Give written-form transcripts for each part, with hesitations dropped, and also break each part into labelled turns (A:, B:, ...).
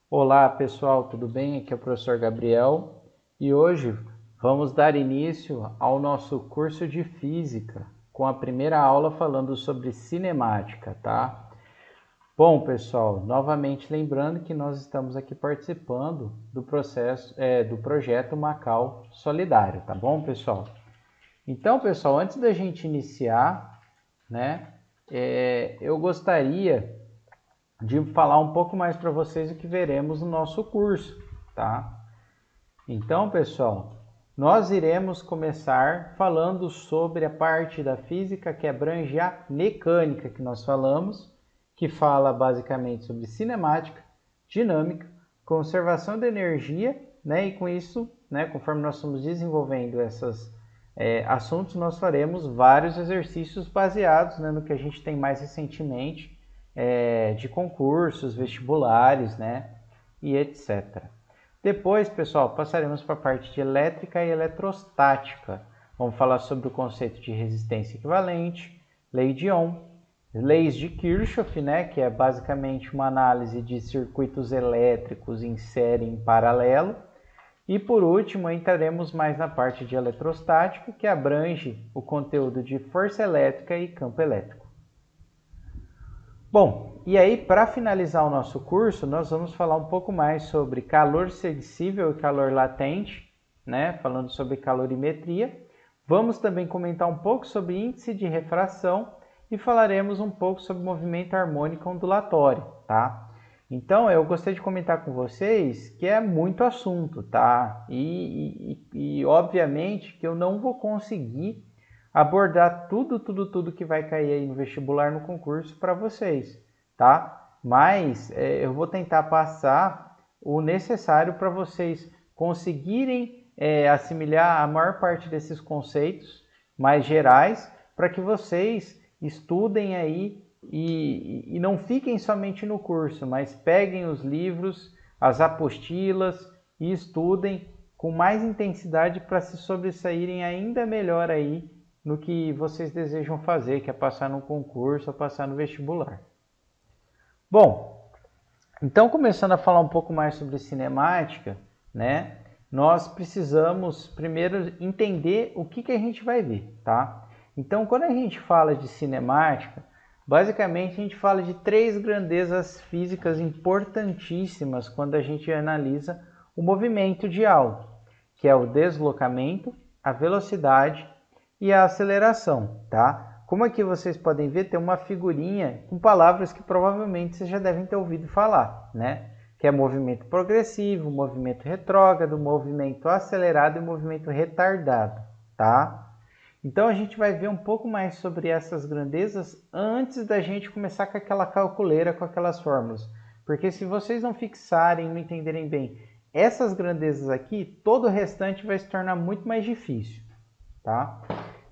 A: Olá pessoal, tudo bem? Aqui é o professor Gabriel e hoje vamos dar início ao nosso curso de Física com a primeira aula falando sobre cinemática, tá? Bom pessoal, novamente lembrando que nós estamos aqui participando do do projeto Macau Solidário, tá bom pessoal? Então pessoal, antes da gente iniciar, né, eu gostaria de falar um pouco mais para vocês o que veremos no nosso curso, tá? Então, pessoal, nós iremos começar falando sobre a parte da física que abrange a mecânica que nós falamos, que fala basicamente sobre cinemática, dinâmica, conservação da energia, né? E com isso, né, conforme nós estamos desenvolvendo esses assuntos, nós faremos vários exercícios baseados, né, no que a gente tem mais recentemente de concursos, vestibulares, né, e etc. Depois, pessoal, passaremos para a parte de elétrica e eletrostática. Vamos falar sobre o conceito de resistência equivalente, lei de Ohm, leis de Kirchhoff, né, que é basicamente uma análise de circuitos elétricos em série em paralelo. E por último, entraremos mais na parte de eletrostática, que abrange o conteúdo de força elétrica e campo elétrico. Bom, e aí para finalizar o nosso curso, nós vamos falar um pouco mais sobre calor sensível e calor latente, né? Falando sobre calorimetria. Vamos também comentar um pouco sobre índice de refração e falaremos um pouco sobre movimento harmônico ondulatório, tá? Então, eu gostaria de comentar com vocês que é muito assunto, tá? E obviamente que eu não vou conseguir abordar tudo que vai cair aí no vestibular, no concurso para vocês, tá? Mas eu vou tentar passar o necessário para vocês conseguirem assimilar a maior parte desses conceitos mais gerais, para que vocês estudem aí e não fiquem somente no curso, mas peguem os livros, as apostilas e estudem com mais intensidade para se sobressaírem ainda melhor aí no que vocês desejam fazer, que é passar no concurso ou passar no vestibular. Bom, então começando a falar um pouco mais sobre cinemática, né? Nós precisamos primeiro entender o que a gente vai ver, tá? Então, quando a gente fala de cinemática, basicamente a gente fala de três grandezas físicas importantíssimas quando a gente analisa o movimento de algo, que é o deslocamento, a velocidade e a aceleração, tá? Como aqui vocês podem ver, tem uma figurinha com palavras que provavelmente vocês já devem ter ouvido falar, né? Que é movimento progressivo, movimento retrógrado, movimento acelerado e movimento retardado, tá? Então a gente vai ver um pouco mais sobre essas grandezas antes da gente começar com aquela calculeira, com aquelas fórmulas. Porque se vocês não fixarem, não entenderem bem essas grandezas aqui, todo o restante vai se tornar muito mais difícil, tá?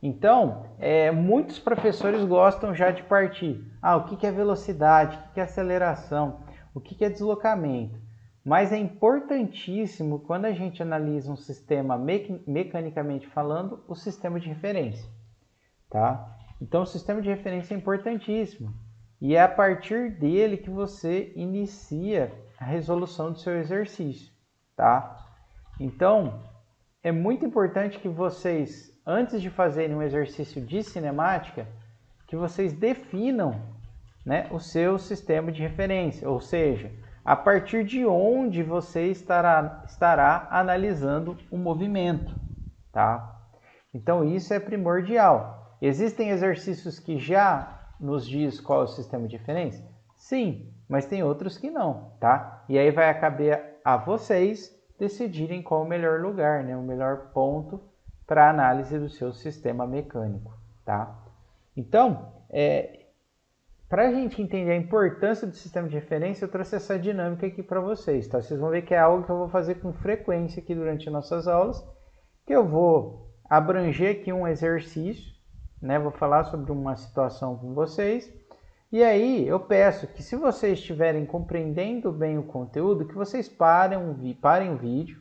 A: Então, muitos professores gostam já de partir. O que é velocidade? O que é aceleração? O que é deslocamento? Mas é importantíssimo, quando a gente analisa um sistema mecanicamente falando, o sistema de referência, tá? Então, o sistema de referência é importantíssimo. E é a partir dele que você inicia a resolução do seu exercício, tá? Então, é muito importante que vocês, antes de fazerem um exercício de cinemática, que vocês definam, né, o seu sistema de referência, ou seja, a partir de onde você estará analisando o movimento, tá? Então isso é primordial. Existem exercícios que já nos diz qual é o sistema de referência? Sim, mas tem outros que não, tá? E aí vai caber a vocês decidirem qual o melhor lugar, né, o melhor ponto para análise do seu sistema mecânico, tá? Então, para a gente entender a importância do sistema de referência, eu trouxe essa dinâmica aqui para vocês, tá? Vocês vão ver que é algo que eu vou fazer com frequência aqui durante nossas aulas, que eu vou abranger aqui um exercício, né? Vou falar sobre uma situação com vocês, e aí eu peço que, se vocês estiverem compreendendo bem o conteúdo, que vocês parem o vídeo,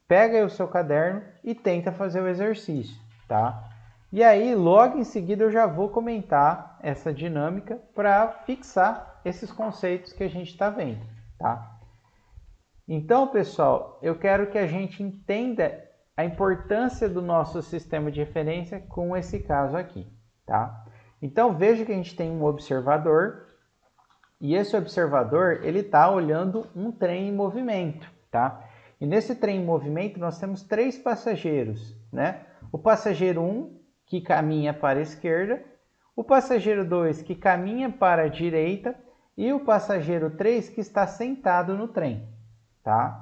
A: pega aí o seu caderno e tenta fazer o exercício, tá? E aí, logo em seguida, eu já vou comentar essa dinâmica para fixar esses conceitos que a gente está vendo, tá? Então, pessoal, eu quero que a gente entenda a importância do nosso sistema de referência com esse caso aqui, tá? Então, veja que a gente tem um observador e esse observador, ele está olhando um trem em movimento, tá? E nesse trem em movimento, nós temos 3 passageiros, né? O passageiro 1, que caminha para a esquerda, o passageiro 2, que caminha para a direita, e o passageiro 3, que está sentado no trem, tá?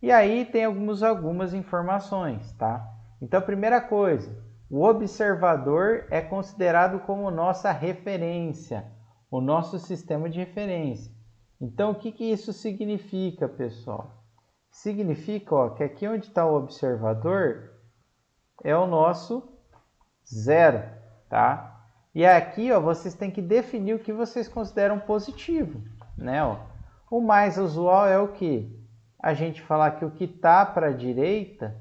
A: E aí tem algumas informações, tá? Então, primeira coisa, o observador é considerado como nossa referência, o nosso sistema de referência. Então, o que isso significa, pessoal? Significa, ó, que aqui onde está o observador é o nosso zero, tá? E aqui, ó, vocês têm que definir o que vocês consideram positivo, né? Ó. O mais usual é o que? A gente falar que o que está para a direita,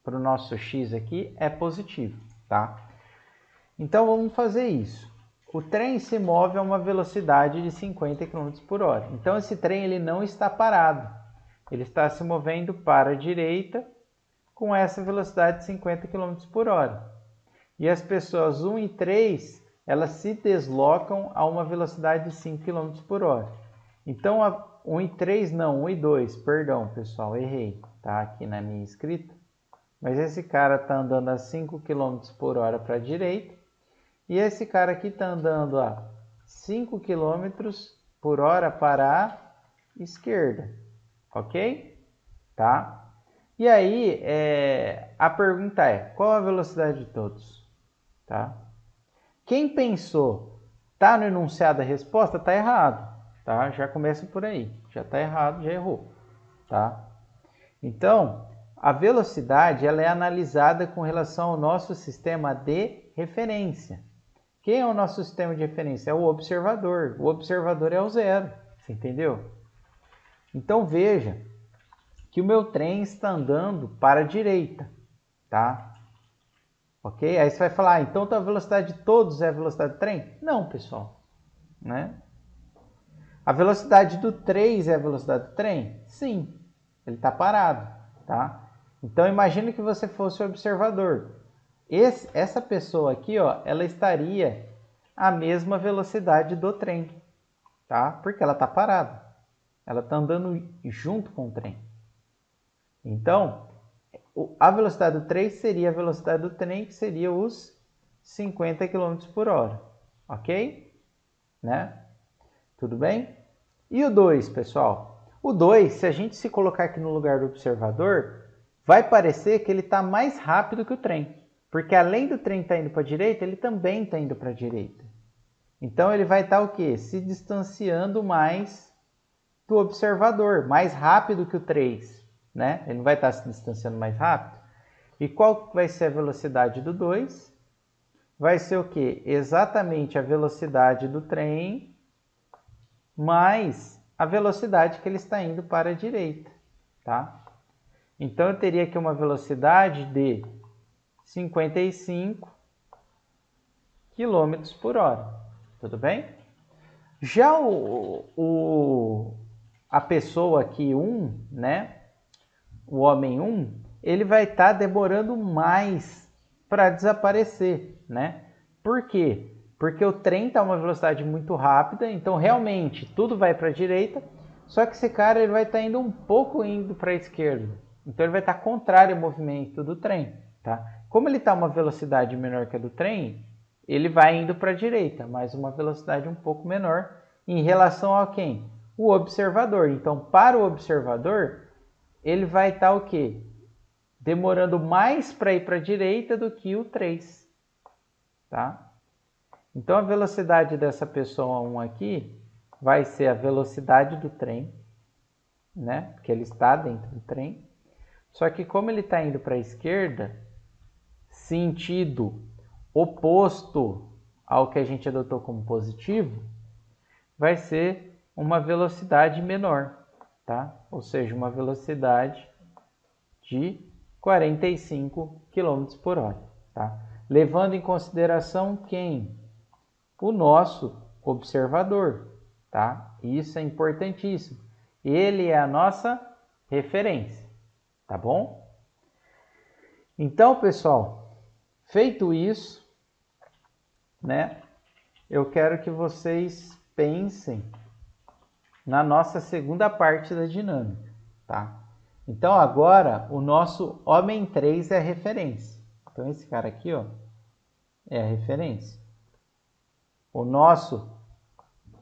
A: para o nosso x aqui, é positivo, tá? Então, vamos fazer isso. O trem se move a uma velocidade de 50 km por hora. Então, esse trem ele não está parado. Ele está se movendo para a direita com essa velocidade de 50 km por hora. E as pessoas 1 e 3, elas se deslocam a uma velocidade de 5 km por hora. Então, 1 e 3 não, 1 e 2, perdão, pessoal, errei, tá aqui na minha escrita. Mas esse cara está andando a 5 km por hora para a direita e esse cara aqui está andando a 5 km por hora para a esquerda, ok? Tá? E aí, a pergunta é, qual a velocidade de todos? Tá? Quem pensou, tá no enunciado a resposta, tá errado. Tá? Já começa por aí. Já está errado, já errou. Tá? Então, a velocidade ela é analisada com relação ao nosso sistema de referência. Quem é o nosso sistema de referência? É o observador. O observador é o zero. Você entendeu? Então, veja que o meu trem está andando para a direita. Tá? Ok? Aí você vai falar, então a velocidade de todos é a velocidade do trem? Não, pessoal. Né? A velocidade do 3 é a velocidade do trem? Sim, ele está parado, tá? Então, imagine que você fosse o observador. Essa pessoa aqui, ó, ela estaria à mesma velocidade do trem, tá? Porque ela está parada. Ela está andando junto com o trem. Então, a velocidade do 3 seria a velocidade do trem, que seria os 50 km por hora, ok? Né? Tudo bem? E o 2, pessoal? O 2, se a gente se colocar aqui no lugar do observador, vai parecer que ele está mais rápido que o trem. Porque além do trem estar indo para a direita, ele também está indo para a direita. Então ele vai estar o quê? Se distanciando mais do observador, mais rápido que o 3. Né? Ele não vai estar se distanciando mais rápido. E qual vai ser a velocidade do 2? Vai ser o quê? Exatamente a velocidade do trem mais a velocidade que ele está indo para a direita, tá? Então, eu teria aqui uma velocidade de 55 km por hora, tudo bem? Já a pessoa aqui 1, né? O homem 1, ele vai estar demorando mais para desaparecer, né? Por quê? Porque o trem está a uma velocidade muito rápida, então realmente tudo vai para a direita, só que esse cara ele vai estar indo um pouco indo para a esquerda. Então ele vai estar contrário ao movimento do trem, tá? Como ele está a uma velocidade menor que a do trem, ele vai indo para a direita, mas uma velocidade um pouco menor em relação a quem? O observador. Então, para o observador, ele vai estar o quê? Demorando mais para ir para a direita do que o 3, tá? Então, a velocidade dessa pessoa 1 aqui vai ser a velocidade do trem, né? Porque ele está dentro do trem. Só que como ele está indo para a esquerda, sentido oposto ao que a gente adotou como positivo, vai ser uma velocidade menor, tá? Ou seja, uma velocidade de 45 km por hora, tá? Levando em consideração quem? O nosso observador, tá? Isso é importantíssimo. Ele é a nossa referência, tá bom? Então, pessoal, feito isso, né, eu quero que vocês pensem na nossa segunda parte da dinâmica, tá? Então, agora, o nosso homem 3 é a referência. Então, esse cara aqui, ó, é a referência. O nosso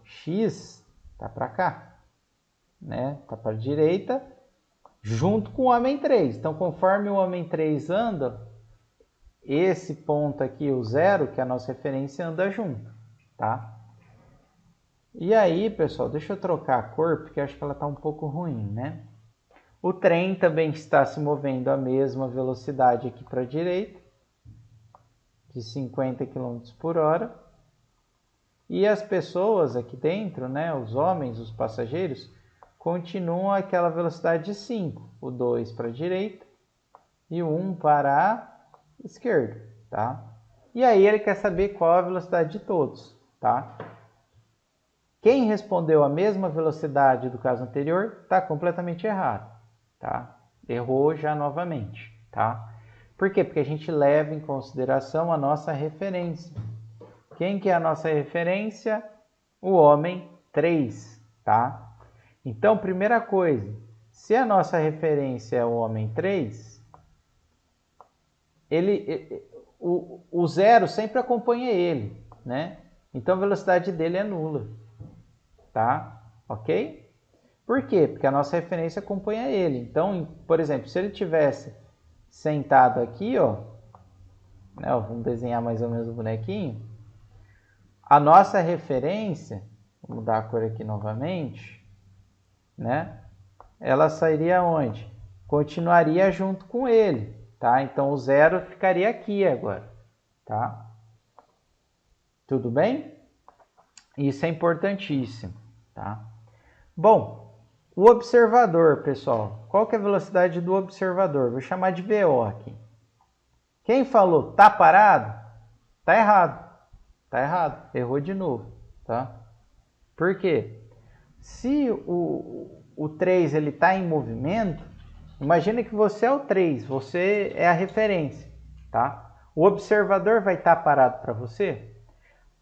A: X tá para cá, né? Tá para a direita, junto com o homem 3. Então, conforme o homem 3 anda, esse ponto aqui, o 0, que é a nossa referência, anda junto, tá? E aí, pessoal, deixa eu trocar a cor, porque acho que ela tá um pouco ruim, né? O trem também está se movendo a mesma velocidade aqui para a direita, de 50 km por hora. E as pessoas aqui dentro, né, os homens, os passageiros, continuam aquela velocidade de 5. O 2 para a direita e o 1 para a esquerda, tá? E aí ele quer saber qual a velocidade de todos, tá? Quem respondeu a mesma velocidade do caso anterior está completamente errado, tá? Errou já novamente, tá? Por quê? Porque a gente leva em consideração a nossa referência. Quem que é a nossa referência? O homem 3, tá? Então, primeira coisa, se a nossa referência é o homem 3, o 0 sempre acompanha ele, né? Então, a velocidade dele é nula, tá? Ok? Por quê? Porque a nossa referência acompanha ele. Então, por exemplo, se ele tivesse sentado aqui, ó, né, vamos desenhar mais ou menos o bonequinho. A nossa referência, vou mudar a cor aqui novamente, né? Ela sairia onde? Continuaria junto com ele, tá? Então o 0 ficaria aqui agora, tá? Tudo bem? Isso é importantíssimo, tá? Bom, o observador, pessoal. Qual que é a velocidade do observador? Vou chamar de VO aqui. Quem falou tá parado? Tá errado. Tá errado. Errou de novo, tá? Por quê? Se o 3 ele tá em movimento, imagine que você é o 3, você é a referência, tá? O observador vai estar parado para você?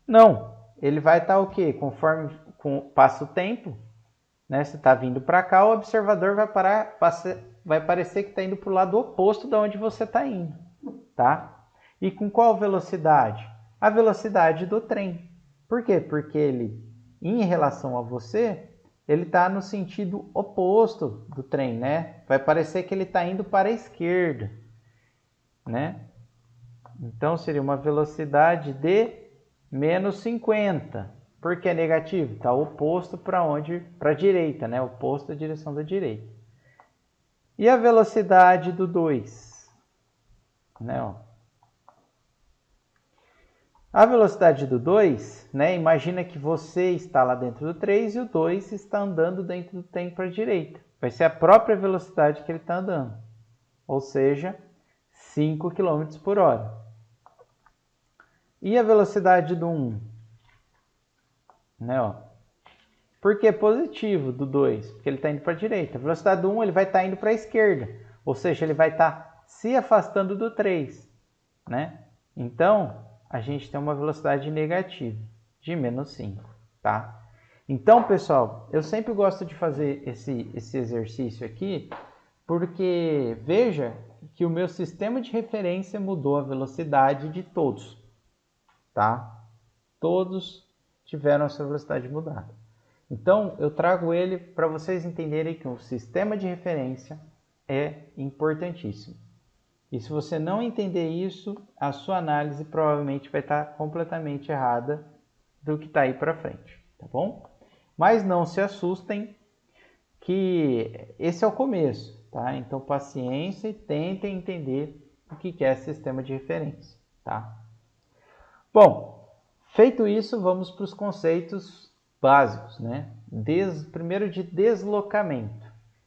A: Não. Ele vai estar o quê? Conforme passa o tempo, né? Você está vindo para cá, o observador vai parecer que está indo para o lado oposto de onde você está indo, tá? E com qual velocidade? A velocidade do trem. Por quê? Porque ele, em relação a você, ele está no sentido oposto do trem, né? Vai parecer que ele está indo para a esquerda, né? Então, seria uma velocidade de menos 50. Por que é negativo? Está oposto para onde? Para a direita, né? Oposto à direção da direita. E a velocidade do 2? Né? Ó. A velocidade do 2, né? Imagina que você está lá dentro do 3 e o 2 está andando dentro do trem para a direita. Vai ser a própria velocidade que ele está andando. Ou seja, 5 km por hora. E a velocidade do 1? Né, ó. Por que positivo do 2? Porque ele está indo para a direita. A velocidade do 1 ele vai estar indo para a esquerda. Ou seja, ele vai estar se afastando do 3. Né? Então, a gente tem uma velocidade negativa de menos 5. Tá? Então, pessoal, eu sempre gosto de fazer esse exercício aqui, porque veja que o meu sistema de referência mudou a velocidade de todos. Tá? Todos tiveram essa velocidade mudada. Então, eu trago ele para vocês entenderem que o sistema de referência é importantíssimo. E se você não entender isso, a sua análise provavelmente vai estar completamente errada do que está aí para frente, tá bom? Mas não se assustem que esse é o começo, tá? Então, paciência e tentem entender o que é sistema de referência, tá? Bom, feito isso, vamos para os conceitos básicos, né? Primeiro de deslocamento.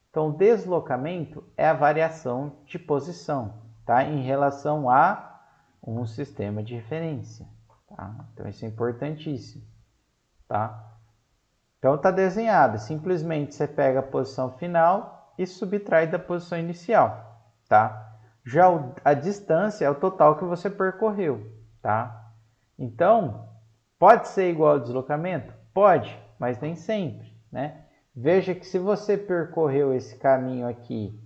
A: Então, deslocamento é a variação de posição, tá? Em relação a um sistema de referência, tá? Então, isso é importantíssimo, tá? Então está desenhado, simplesmente você pega a posição final e subtrai da posição inicial, tá? Já a distância é o total que você percorreu, tá? Então, pode ser igual ao deslocamento? Pode, mas nem sempre, né? Veja que se você percorreu esse caminho aqui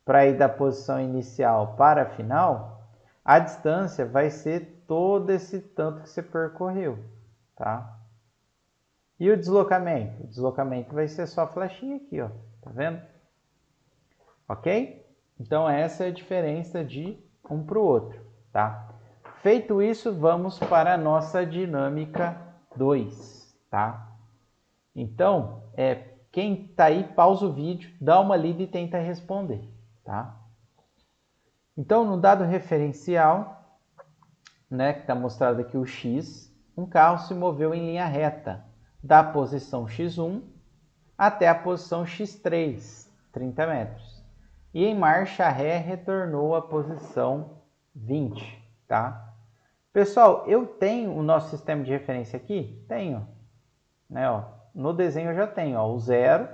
A: para ir da posição inicial para a final, a distância vai ser todo esse tanto que você percorreu, tá? E o deslocamento? O deslocamento vai ser só a flechinha aqui, ó, tá vendo? Ok? Então essa é a diferença de um para o outro, tá? Feito isso, vamos para a nossa dinâmica 2, tá? Então, quem está aí, pausa o vídeo, dá uma lida e tenta responder, tá? Então, no dado referencial, né, que está mostrado aqui o X, um carro se moveu em linha reta da posição X1 até a posição X3, 30 metros. E em marcha ré retornou à posição 20, tá? Pessoal, eu tenho o nosso sistema de referência aqui? Tenho, né, ó. No desenho eu já tenho, ó, o 0.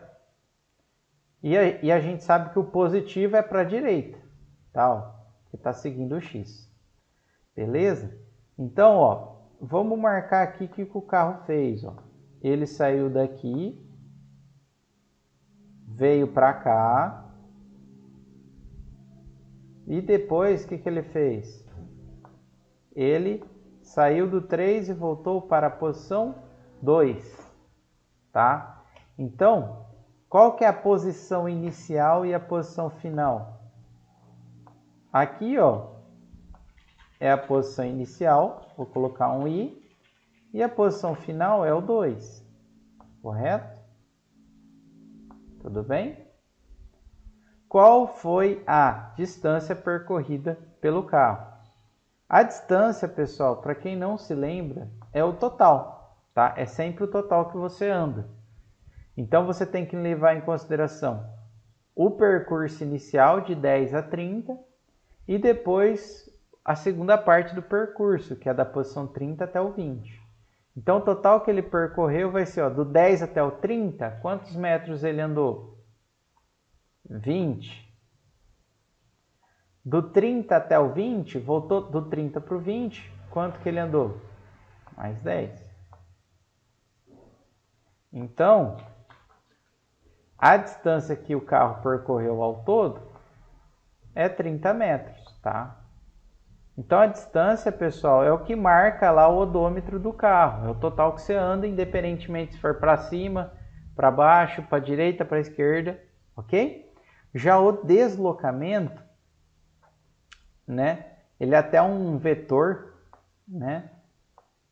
A: E a gente sabe que o positivo é para a direita, tá? Ó, que está seguindo o X. Beleza? Então, ó, vamos marcar aqui o que o carro fez, ó. Ele saiu daqui, veio para cá, e depois o que ele fez? Ele saiu do 3 e voltou para a posição 2, tá? Então, qual que é a posição inicial e a posição final? Aqui, ó, é a posição inicial, vou colocar um I, e a posição final é o 2, correto? Tudo bem? Qual foi a distância percorrida pelo carro? A distância, pessoal, para quem não se lembra, é o total, tá? É sempre o total que você anda. Então, você tem que levar em consideração o percurso inicial de 10 a 30 e depois a segunda parte do percurso, que é da posição 30 até o 20. Então, o total que ele percorreu vai ser, ó, do 10 até o 30, quantos metros ele andou? 20. Do 30 até o 20, voltou do 30 para o 20, quanto que ele andou? Mais 10. Então, a distância que o carro percorreu ao todo é 30 metros, tá? Então, a distância, pessoal, é o que marca lá o odômetro do carro. É o total que você anda, independentemente se for para cima, para baixo, para a direita, para a esquerda, ok? Já o deslocamento, né? Ele é até um vetor, né?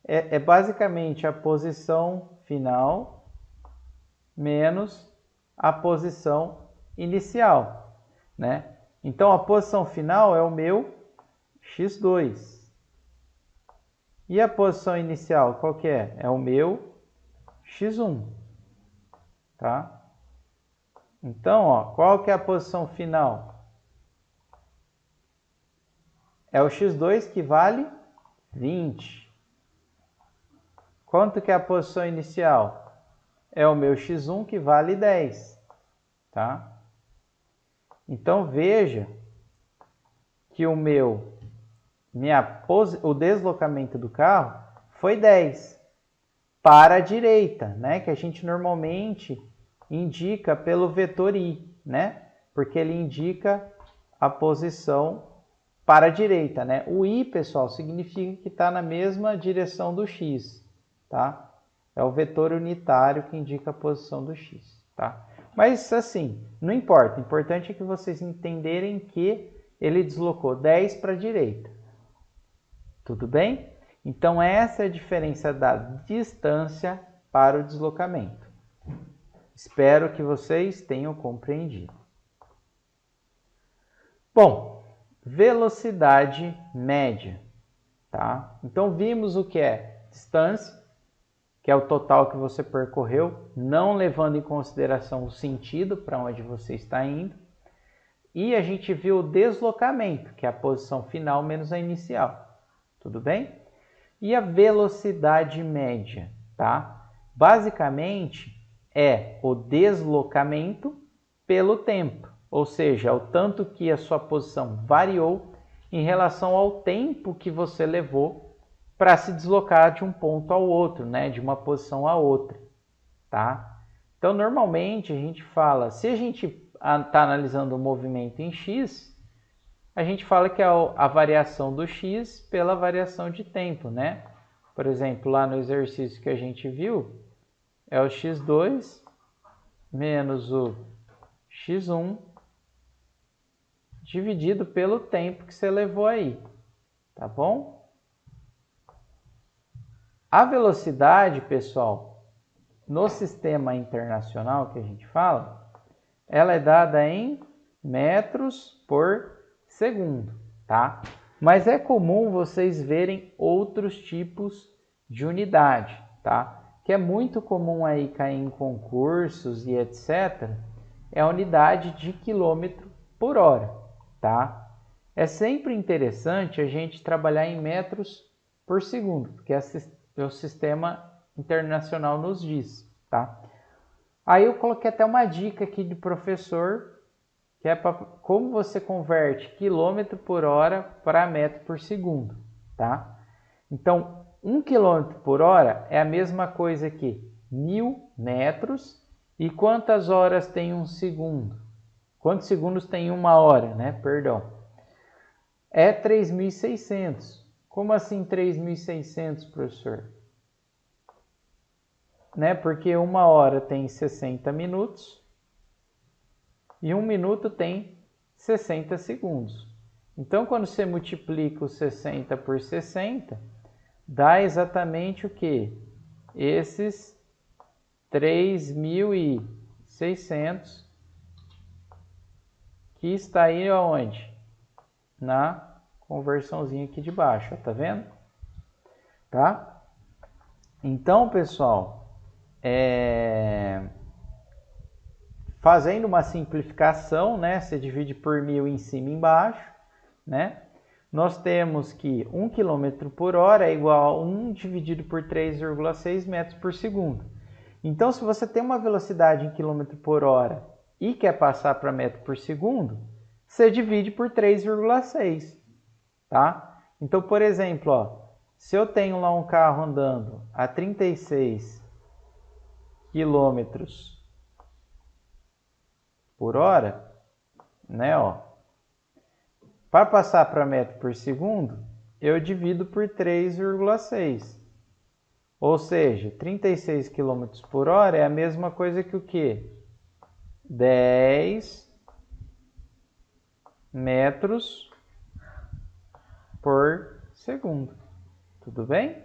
A: É basicamente a posição final menos a posição inicial, né? Então, a posição final é o meu X2. E a posição inicial, qual que é? É o meu X1, tá? Então, ó, qual que é a posição final? É o X2 que vale 20. Quanto que é a posição inicial? É o meu X1 que vale 10, tá? Então, veja que o deslocamento do carro foi 10 para a direita, né? Que a gente normalmente indica pelo vetor I, né? Porque ele indica a posição para a direita, né? O I, pessoal, significa que está na mesma direção do X, tá? É o vetor unitário que indica a posição do X, tá? Mas, assim, não importa. O importante é que vocês entenderem que ele deslocou 10 para a direita. Tudo bem? Então, essa é a diferença da distância para o deslocamento. Espero que vocês tenham compreendido. Bom, velocidade média, tá? Então, vimos o que é distância, que é o total que você percorreu, não levando em consideração o sentido para onde você está indo. E a gente viu o deslocamento, que é a posição final menos a inicial. Tudo bem? E a velocidade média, tá? Basicamente, é o deslocamento pelo tempo, ou seja, o tanto que a sua posição variou em relação ao tempo que você levou para se deslocar de um ponto ao outro, né? De uma posição a outra, tá? Então, normalmente a gente fala, se a gente está analisando o movimento em x, a gente fala que é a variação do x pela variação de tempo, né? Por exemplo, lá no exercício que a gente viu, é o x2 menos o x1 dividido pelo tempo que você levou aí, tá bom? A velocidade, pessoal, no sistema internacional que a gente fala, ela é dada em metros por segundo, tá? Mas é comum vocês verem outros tipos de unidade, tá? Que é muito comum aí cair em concursos e etc. É a unidade de quilômetro por hora, tá? É sempre interessante a gente trabalhar em metros por segundo, porque o sistema internacional nos diz, tá? Aí eu coloquei até uma dica aqui de professor, que é para como você converte quilômetro por hora para metro por segundo, tá? Então, 1 km por hora é a mesma coisa que 1000 metros. E quantas horas tem um segundo? Quantos segundos tem uma hora, né? Perdão. É 3.600. Como assim 3.600, professor? Né? Porque uma hora tem 60 minutos. E 1 minuto tem 60 segundos. Então, quando você multiplica o 60 por 60, dá exatamente o quê? Esses 3.600 que está aí onde? Na conversãozinha aqui de baixo, tá vendo? Tá? Então, pessoal, fazendo uma simplificação, né? Você divide por 1000 em cima e embaixo, né? Nós temos que 1 km por hora é igual a 1 dividido por 3,6 metros por segundo. Então, se você tem uma velocidade em km por hora e quer passar para metro por segundo, você divide por 3,6, tá? Então, por exemplo, ó, se eu tenho lá um carro andando a 36 km por hora, né, ó, para passar para metro por segundo, eu divido por 3,6. Ou seja, 36 km por hora é a mesma coisa que o quê? 10 metros por segundo. Tudo bem?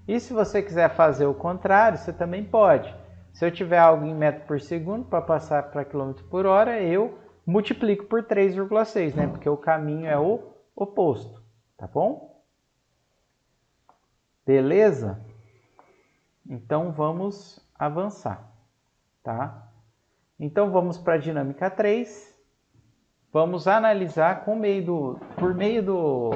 A: E se você quiser fazer o contrário, você também pode. Se eu tiver algo em metro por segundo, para passar para quilômetro por hora, eu multiplico por 3,6, né? Porque o caminho é o oposto, tá bom? Beleza? Então, vamos avançar, tá? Então, vamos para a dinâmica 3. Vamos analisar por meio do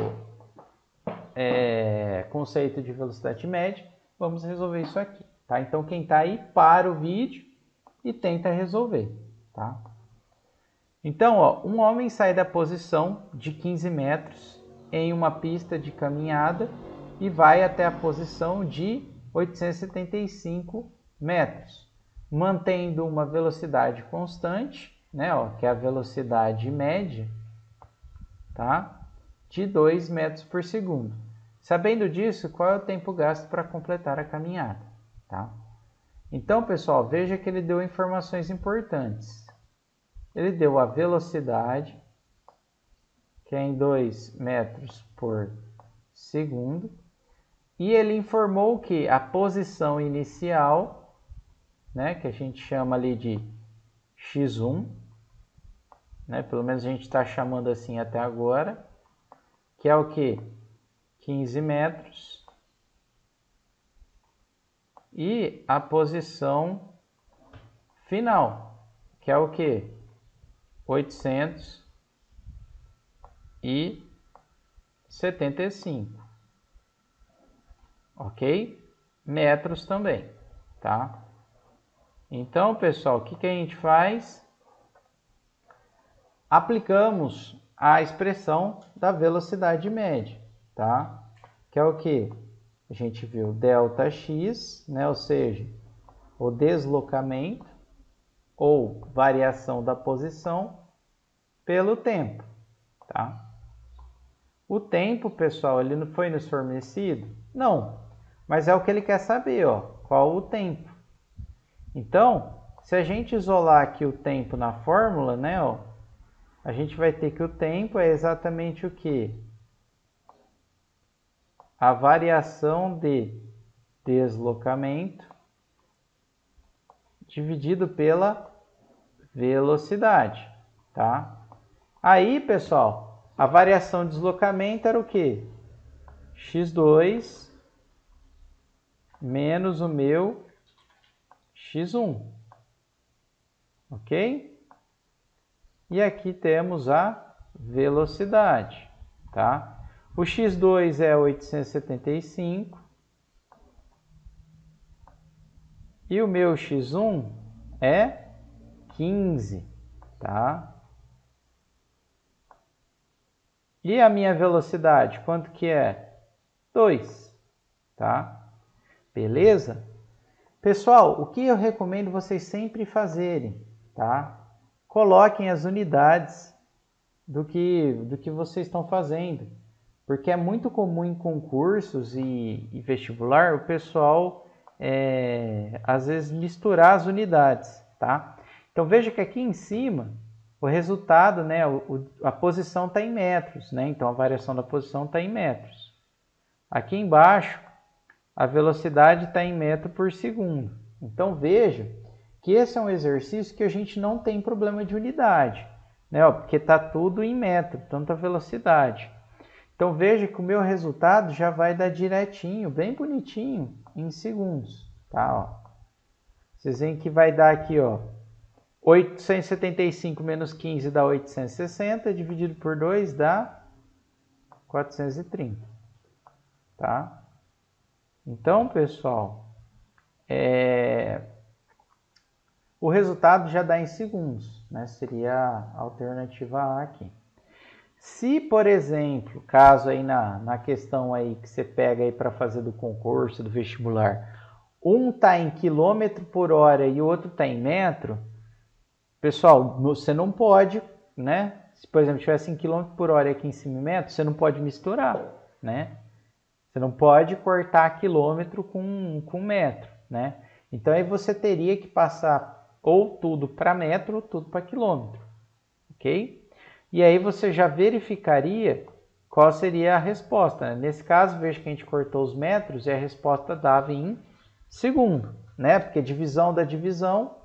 A: conceito de velocidade média, vamos resolver isso aqui, tá? Então, quem está aí, para o vídeo e tenta resolver, tá? Então, ó, um homem sai da posição de 15 metros em uma pista de caminhada e vai até a posição de 875 metros, mantendo uma velocidade constante, né, ó, que é a velocidade média, tá? De 2 metros por segundo. Sabendo disso, qual é o tempo gasto para completar a caminhada, tá? Então, pessoal, veja que ele deu informações importantes. Ele deu a velocidade, que é em 2 metros por segundo, e ele informou que a posição inicial, né, que a gente chama ali de x1, né, pelo menos a gente está chamando assim até agora, que é o que? 15 metros. E a posição final, que é o que? 875. Ok? Metros também, tá? Então, pessoal, o que a gente faz? Aplicamos a expressão da velocidade média, tá? Que é o que? A gente viu ΔX, né? Ou seja, o deslocamento ou variação da posição pelo tempo, tá? O tempo, pessoal, ele não foi nos fornecido? Não, mas é o que ele quer saber, ó, qual o tempo. Então, se a gente isolar aqui o tempo na fórmula, né, ó, a gente vai ter que o tempo é exatamente o quê? A variação de deslocamento dividido pela velocidade, tá? Aí, pessoal, a variação de deslocamento era o quê? x2 menos o meu x1, ok? E aqui temos a velocidade, tá? O x2 é 875 e o meu x1 é 15, tá? E a minha velocidade, quanto que é? 2, tá? Beleza? Pessoal, o que eu recomendo vocês sempre fazerem, tá? Coloquem as unidades do que vocês estão fazendo, porque é muito comum em concursos e vestibular o pessoal às vezes misturar as unidades, tá? Então veja que aqui em cima o resultado, né, a posição está em metros, né? Então a variação da posição está em metros. Aqui embaixo a velocidade está em metro por segundo. Então veja que esse é um exercício que a gente não tem problema de unidade, né? Ó, porque está tudo em metro, tanto a velocidade. Então veja que o meu resultado já vai dar direitinho, bem bonitinho, em segundos, tá? Ó. Vocês veem que vai dar aqui, ó, 875 menos 15 dá 860, dividido por 2 dá 430, tá? Então, pessoal, o resultado já dá em segundos, né? Seria a alternativa A aqui. Se, por exemplo, caso aí na questão aí que você pega aí para fazer do concurso, do vestibular, um está em quilômetro por hora e o outro está em metro, pessoal, você não pode, né? Se, por exemplo, tivesse em quilômetro por hora e aqui em cima em metro, você não pode misturar, né? Você não pode cortar quilômetro com metro, né? Então aí você teria que passar ou tudo para metro ou tudo para quilômetro, ok? E aí você já verificaria qual seria a resposta, né? Nesse caso, veja que a gente cortou os metros e a resposta dava em segundo, né? Porque divisão da divisão,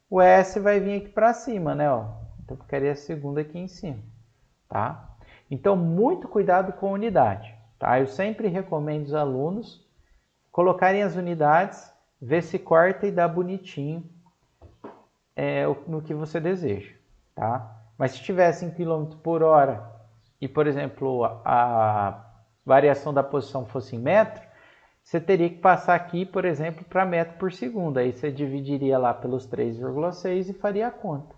A: o S vai vir aqui para cima, né? Ó, então ficaria segundo aqui em cima, tá? Então, muito cuidado com a unidade, tá? Eu sempre recomendo os alunos colocarem as unidades, ver se corta e dá bonitinho no que você deseja, tá? Mas se estivesse em quilômetro por hora e, por exemplo, a variação da posição fosse em metro, você teria que passar aqui, por exemplo, para metro por segundo. Aí você dividiria lá pelos 3,6 e faria a conta.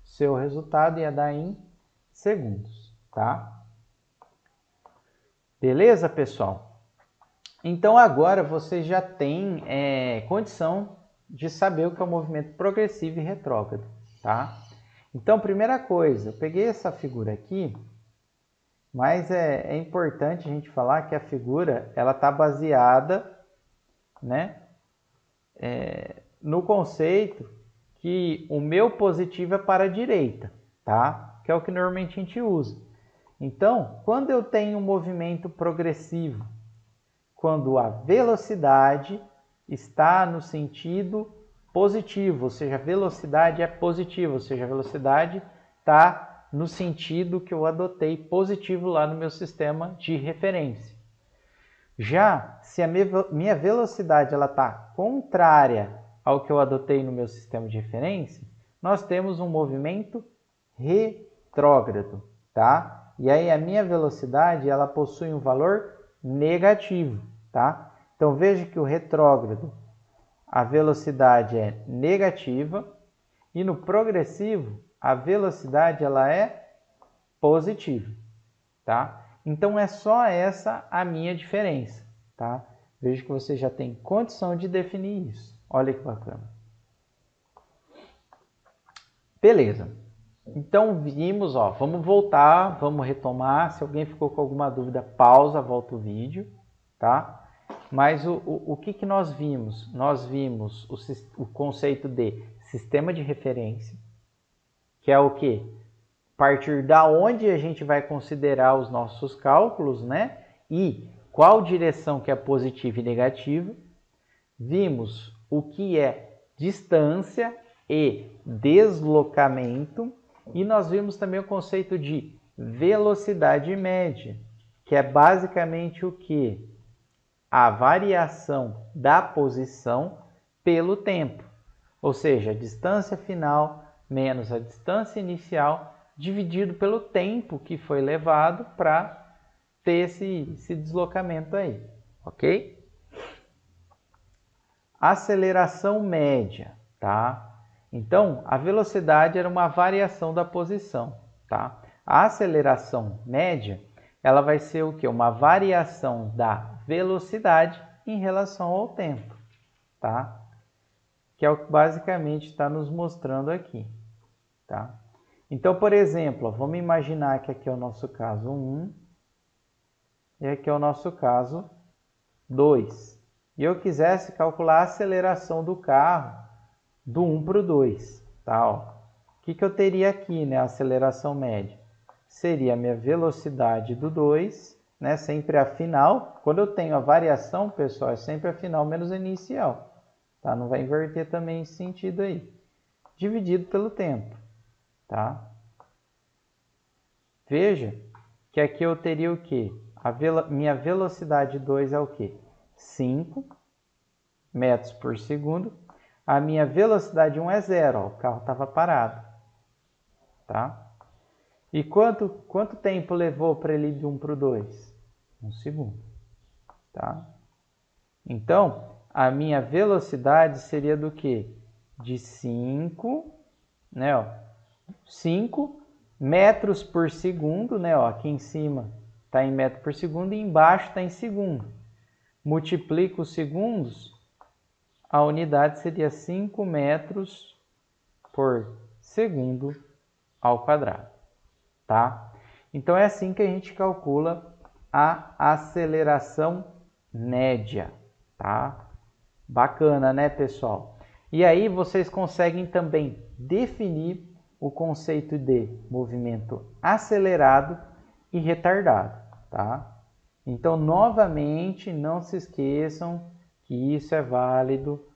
A: Seu resultado ia dar em segundos, tá? Beleza, pessoal? Então agora você já tem condição de saber o que é o movimento progressivo e retrógrado, tá? Então, primeira coisa, eu peguei essa figura aqui, mas é importante a gente falar que a figura ela está baseada, né, no conceito que o meu positivo é para a direita, tá? Que é o que normalmente a gente usa. Então, quando eu tenho um movimento progressivo, quando a velocidade está no sentido positivo, ou seja, a velocidade é positiva, ou seja, a velocidade está no sentido que eu adotei positivo lá no meu sistema de referência. Já se a minha velocidade está contrária ao que eu adotei no meu sistema de referência, nós temos um movimento retrógrado, tá? E aí a minha velocidade ela possui um valor negativo, tá? Então veja que o retrógrado, a velocidade é negativa e no progressivo a velocidade ela é positiva, tá? Então é só essa a minha diferença, tá? Vejo que você já tem condição de definir isso. Olha que bacana. Beleza. Então vimos, ó, vamos voltar, vamos retomar. Se alguém ficou com alguma dúvida, pausa, volta o vídeo, tá? Mas o que nós vimos? Nós vimos o conceito de sistema de referência, que é o quê? A partir da onde a gente vai considerar os nossos cálculos, né? E qual direção que é positiva e negativa. Vimos o que é distância e deslocamento. E nós vimos também o conceito de velocidade média, que é basicamente o que? A variação da posição pelo tempo. Ou seja, a distância final menos a distância inicial dividido pelo tempo que foi levado para ter esse deslocamento aí, ok? Aceleração média, tá? Então, a velocidade era uma variação da posição, tá? A aceleração média, ela vai ser o quê? Uma variação da velocidade em relação ao tempo, tá? Que é o que basicamente está nos mostrando aqui, tá? Então, por exemplo, vamos imaginar que aqui é o nosso caso 1 e aqui é o nosso caso 2. E eu quisesse calcular a aceleração do carro do 1 para o 2, tá? Ó, o que eu teria aqui, né? A aceleração média seria a minha velocidade do 2, né? Sempre a final. Quando eu tenho a variação, pessoal, é sempre a final menos a inicial, tá? Não vai inverter também esse sentido aí. Dividido pelo tempo, tá? Veja que aqui eu teria o quê? Minha velocidade 2 é o quê? 5 metros por segundo. A minha velocidade 1 é 0, ó, o carro estava parado, tá? E quanto tempo levou para ele ir de 1 para o 2? 1 segundo, tá? Então, a minha velocidade seria do quê? De 5, né, ó, 5 metros por segundo, né, ó, aqui em cima está em metro por segundo e embaixo está em segundo. Multiplica os segundos, a unidade seria 5 metros por segundo ao quadrado, tá? Então é assim que a gente calcula a aceleração média, tá? Bacana, né, pessoal? E aí vocês conseguem também definir o conceito de movimento acelerado e retardado, tá? Então, novamente, não se esqueçam que isso é válido,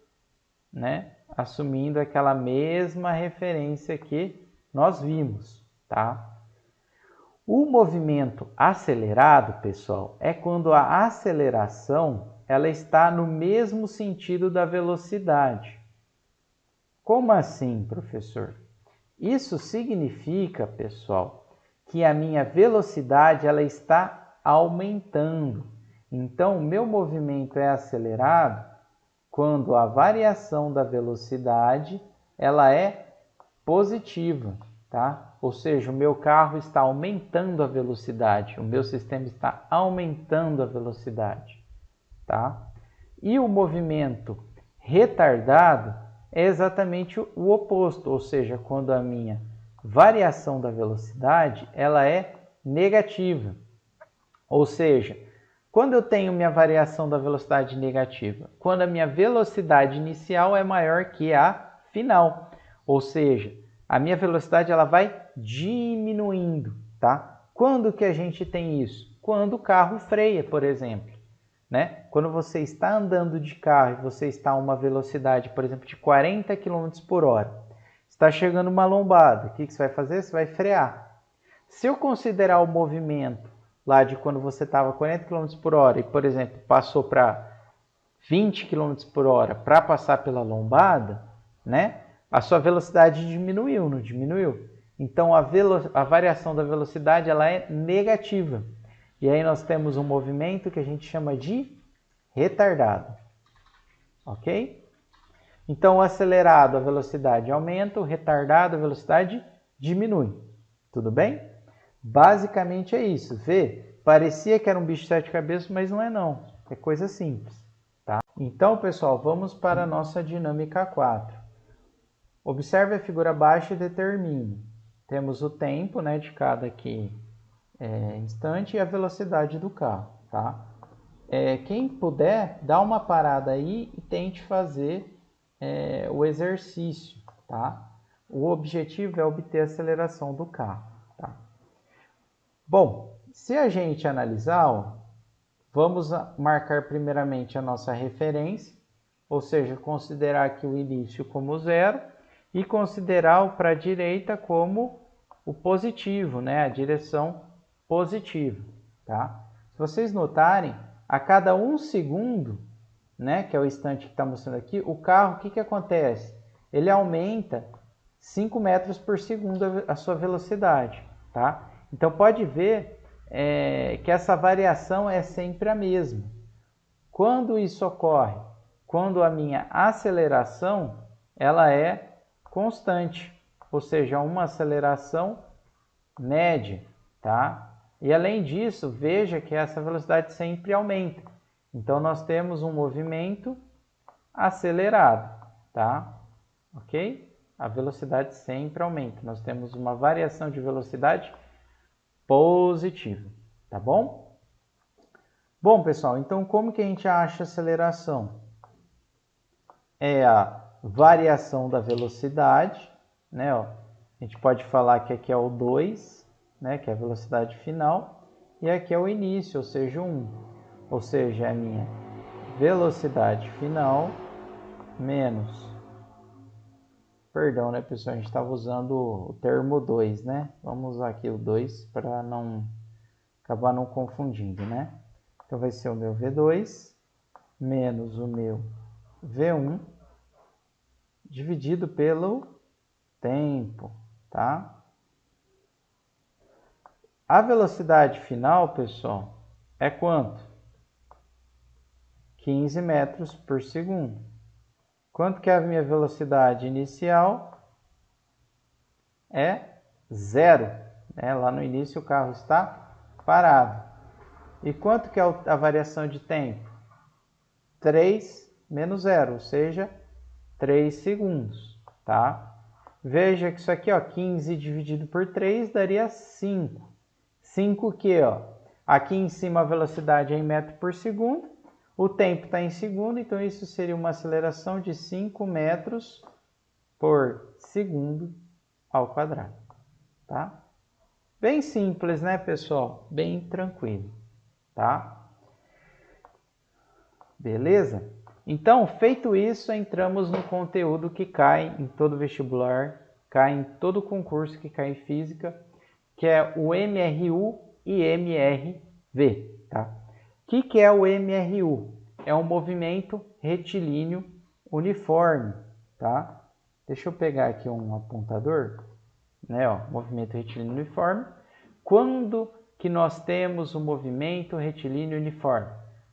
A: né? Assumindo aquela mesma referência que nós vimos, tá? O movimento acelerado, pessoal, é quando a aceleração ela está no mesmo sentido da velocidade. Como assim, professor? Isso significa, pessoal, que a minha velocidade ela está aumentando. Então, o meu movimento é acelerado quando a variação da velocidade ela é positiva, tá? Ou seja, o meu carro está aumentando a velocidade, o meu sistema está aumentando a velocidade, tá? E o movimento retardado é exatamente o oposto, ou seja, quando a minha variação da velocidade ela é negativa. Ou seja, quando eu tenho minha variação da velocidade negativa? Quando a minha velocidade inicial é maior que a final. Ou seja, a minha velocidade ela vai diminuindo, tá? Quando que a gente tem isso? Quando o carro freia, por exemplo, né? Quando você está andando de carro e você está a uma velocidade, por exemplo, de 40 km por hora, está chegando uma lombada, o que você vai fazer? Você vai frear. Se eu considerar o movimento lá de quando você estava 40 km por hora e, por exemplo, passou para 20 km por hora para passar pela lombada, né? A sua velocidade diminuiu, não diminuiu? Então, a variação da velocidade ela é negativa. E aí nós temos um movimento que a gente chama de retardado. Ok? Então, o acelerado, a velocidade aumenta, o retardado, a velocidade diminui. Tudo bem? Basicamente é isso. Vê? Parecia que era um bicho de 7 cabeças, mas não é não. É coisa simples. Tá? Então, pessoal, vamos para a nossa dinâmica 4. Observe a figura abaixo e determine. Temos o tempo, né, de cada aqui, instante e a velocidade do carro. Tá? Quem puder, dá uma parada aí e tente fazer o exercício. Tá? O objetivo é obter a aceleração do carro. Tá? Bom, se a gente analisar, ó, vamos marcar primeiramente a nossa referência, ou seja, considerar aqui o início como zero e considerar o para a direita como o positivo, né? A direção positiva. Tá? Se vocês notarem, a cada 1 segundo, né, que é o instante que está mostrando aqui, o carro, o que acontece? Ele aumenta 5 metros por segundo a sua velocidade. Tá? Então, pode ver que essa variação é sempre a mesma. Quando isso ocorre? Quando a minha aceleração ela é constante, ou seja, uma aceleração média. Tá? E além disso, veja que essa velocidade sempre aumenta. Então, nós temos um movimento acelerado. Tá? Ok? A velocidade sempre aumenta. Nós temos uma variação de velocidade positiva. Tá bom? Bom, pessoal, então como que a gente acha a aceleração? É a variação da velocidade, né? Ó, a gente pode falar que aqui é o 2, né? Que é a velocidade final, e aqui é o início, ou seja, 1. Ou seja, é a minha velocidade final menos... Perdão, né, pessoal? A gente estava usando o termo 2, né? Vamos usar aqui o 2 para não acabar não confundindo, né? Então, vai ser o meu V2 menos o meu V1 dividido pelo tempo, tá? A velocidade final, pessoal, é quanto? 15 metros por segundo. Quanto que é a minha velocidade inicial? É 0. Né? Lá no início o carro está parado. E quanto que é a variação de tempo? 3 menos 0, ou seja, 3 segundos. Tá? Veja que isso aqui, ó, 15 dividido por 3 daria 5. 5 que, ó, aqui em cima a velocidade é em metro por segundo. O tempo está em segundo, então isso seria uma aceleração de 5 metros por segundo ao quadrado. Tá? Bem simples, né, pessoal? Bem tranquilo. Tá? Beleza? Então, feito isso, entramos no conteúdo que cai em todo vestibular, cai em todo concurso que cai em física, que é o MRU e MRV. Tá? O que é o MRU? É um movimento retilíneo uniforme. Tá? Deixa eu pegar aqui um apontador. Né? Ó, movimento retilíneo uniforme. Quando que nós temos o movimento retilíneo uniforme?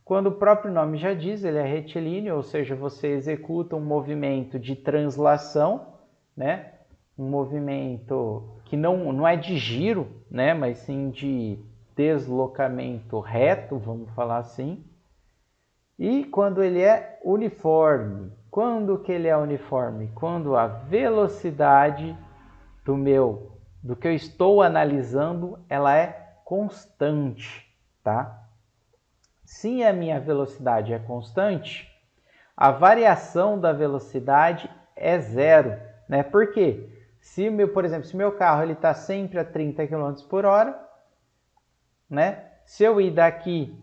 A: Quando o próprio nome já diz, ele é retilíneo, ou seja, você executa um movimento de translação, né? Um movimento que não é de giro, né? Mas sim de deslocamento reto, vamos falar assim. E quando ele é uniforme. Quando que ele é uniforme? Quando a velocidade do que eu estou analisando, ela é constante, tá? Se a minha velocidade é constante, a variação da velocidade é 0, né? Por quê? Por exemplo, se meu carro está sempre a 30 km por hora, né? Se eu ir daqui,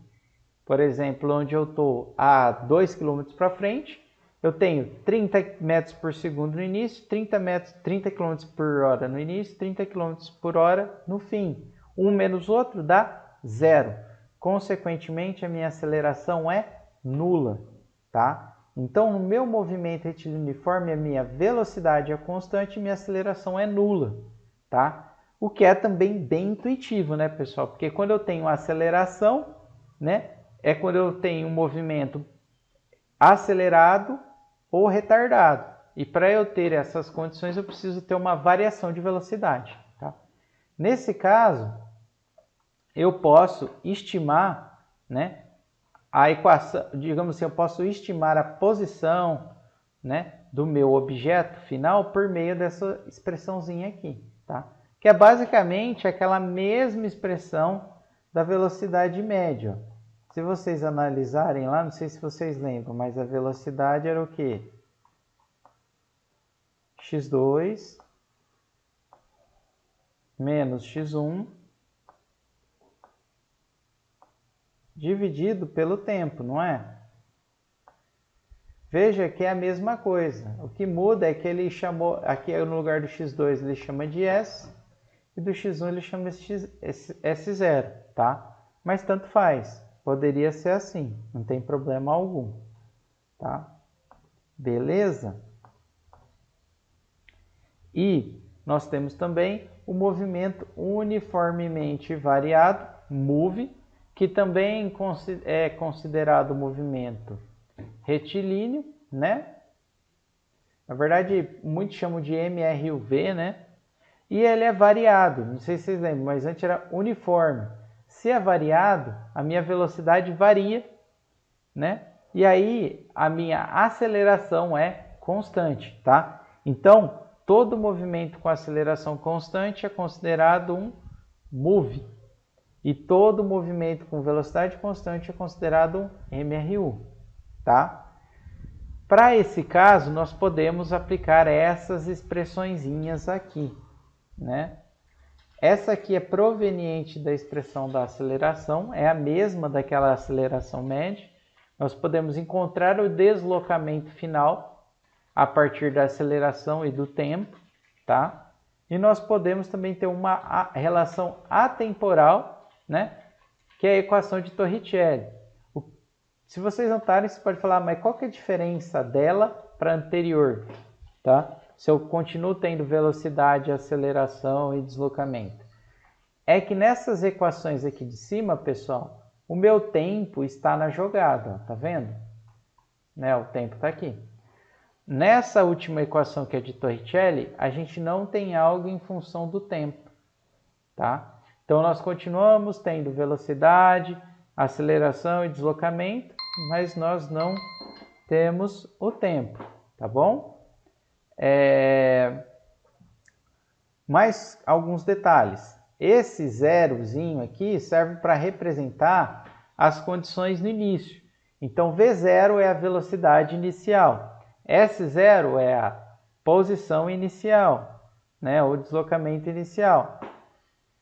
A: por exemplo, onde eu estou, a 2 km para frente, eu tenho 30 metros por segundo no início, 30 km por hora no início, 30 km por hora no fim. Um menos o outro dá 0. Consequentemente, a minha aceleração é nula. Tá? Então, no meu movimento retilíneo uniforme, a minha velocidade é constante e minha aceleração é nula. Tá? O que é também bem intuitivo, né, pessoal? Porque quando eu tenho aceleração, né, é quando eu tenho um movimento acelerado ou retardado. E para eu ter essas condições, eu preciso ter uma variação de velocidade. Tá? Nesse caso, eu posso estimar, né, a equação, digamos assim, eu posso estimar a posição, né, do meu objeto final por meio dessa expressãozinha aqui, tá? Que é basicamente aquela mesma expressão da velocidade média. Se vocês analisarem lá, não sei se vocês lembram, mas a velocidade era o quê? x2 menos x1 dividido pelo tempo, não é? Veja que é a mesma coisa. O que muda é que ele chamou, aqui no lugar do x2 ele chama de s, e do x1 ele chama de s0, tá? Mas tanto faz, poderia ser assim, não tem problema algum, tá? Beleza? E nós temos também o movimento uniformemente variado, MUV, que também é considerado movimento retilíneo, né? Na verdade, muitos chamam de MRUV, né? E ele é variado, não sei se vocês lembram, mas antes era uniforme. Se é variado, a minha velocidade varia, né? E aí a minha aceleração é constante, tá? Então, todo movimento com aceleração constante é considerado um MOVE. E todo movimento com velocidade constante é considerado um MRU, tá? Para esse caso, nós podemos aplicar essas expressõezinhas aqui, né? Essa aqui é proveniente da expressão da aceleração, é a mesma daquela aceleração média. Nós podemos encontrar o deslocamento final a partir da aceleração e do tempo, tá? E nós podemos também ter uma relação atemporal, né? Que é a equação de Torricelli. Se vocês notarem, você pode falar, mas qual que é a diferença dela para a anterior, tá? Se eu continuo tendo velocidade, aceleração e deslocamento. É que nessas equações aqui de cima, pessoal, o meu tempo está na jogada, tá vendo? Né? O tempo está aqui. Nessa última equação que é de Torricelli, a gente não tem algo em função do tempo, tá? Então, nós continuamos tendo velocidade, aceleração e deslocamento, mas nós não temos o tempo, tá bom? Mais alguns detalhes. Esse zerozinho aqui serve para representar as condições no início. Então, V0 é a velocidade inicial. S0 é a posição inicial, né? O deslocamento inicial.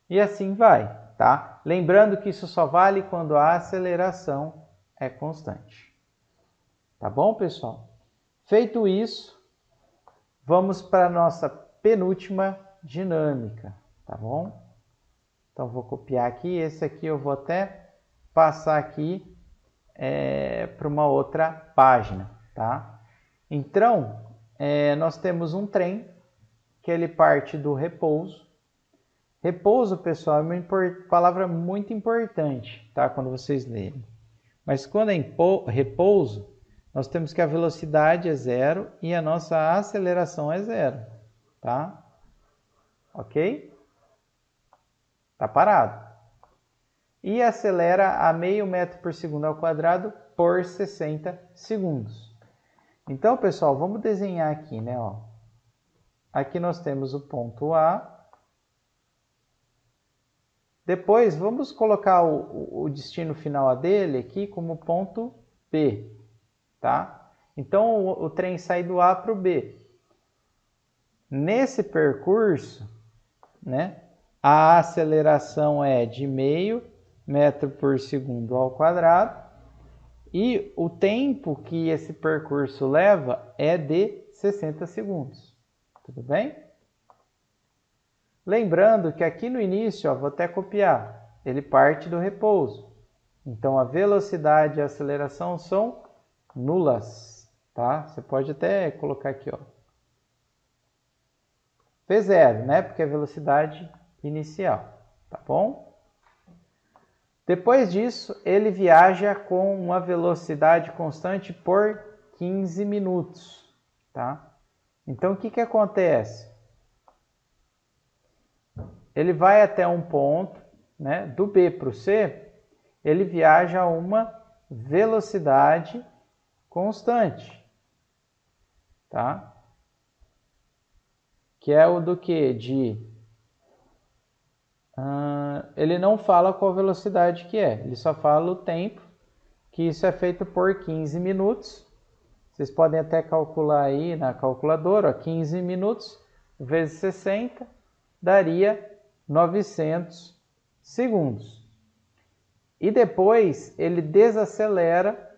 A: E assim vai, tá? Lembrando que isso só vale quando a aceleração é constante. Tá bom, pessoal? Feito isso, vamos para a nossa penúltima dinâmica, tá bom? Então, vou copiar aqui. Esse aqui eu vou até passar aqui para uma outra página, tá? Então, nós temos um trem que ele parte do repouso. Repouso, pessoal, é uma palavra muito importante, tá? Quando vocês lerem. Mas quando é repouso, nós temos que a velocidade é zero e a nossa aceleração é zero, tá? Ok? Tá parado. E acelera a meio metro por segundo ao quadrado por 60 segundos. Então, pessoal, vamos desenhar aqui, né? Ó. Aqui nós temos o ponto A. Depois, vamos colocar o destino final dele aqui como ponto B, tá? Então, o trem sai do A para o B. Nesse percurso, né, a aceleração é de meio metro por segundo ao quadrado e o tempo que esse percurso leva é de 60 segundos. Tudo bem? Lembrando que aqui no início, ó, vou até copiar, ele parte do repouso. Então, a velocidade e a aceleração são nulas, tá? Você pode até colocar aqui, ó. V0, né? Porque é a velocidade inicial, tá bom? Depois disso, ele viaja com uma velocidade constante por 15 minutos, tá? Então, o que que acontece? Ele vai até um ponto, né? Do B para o C, ele viaja a uma velocidade constante, tá? Que é o do que? Ele não fala qual velocidade que é, ele só fala o tempo, que isso é feito por 15 minutos. Vocês podem até calcular aí na calculadora, ó, 15 minutos vezes 60 daria 900 segundos. E depois ele desacelera